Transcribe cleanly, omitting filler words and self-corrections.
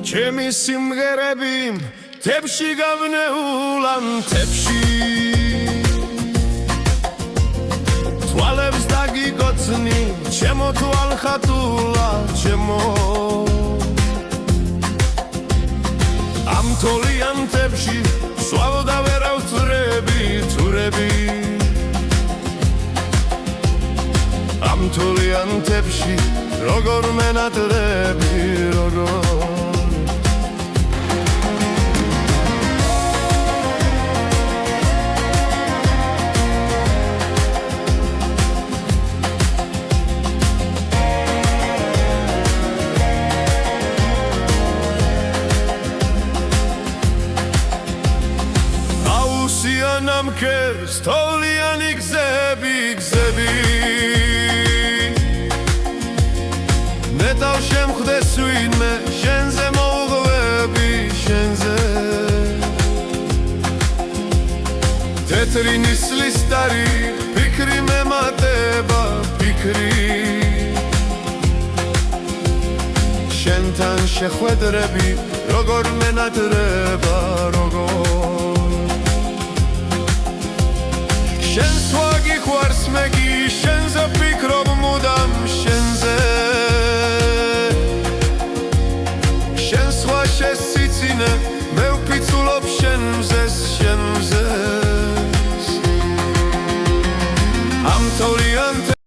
ჩემი სიმღერები მთებში გავნეულა მთებში თვალებს დაგიგოცნი ჩემო თვალხატულა ჩემო ამ თოლიან მთებში სვავდა ვერავწრები თურები ამ თოლიან მთებში როგორ მენატრები როგორ Nam kers toliani gzebi Netal shem khdes uidme shenze moghvebi shenze Tetri nisli stari pikri me mateba pikri Shentan shekhvedrebi rogor menadreba rogor შენ სვაგი ხوارს მე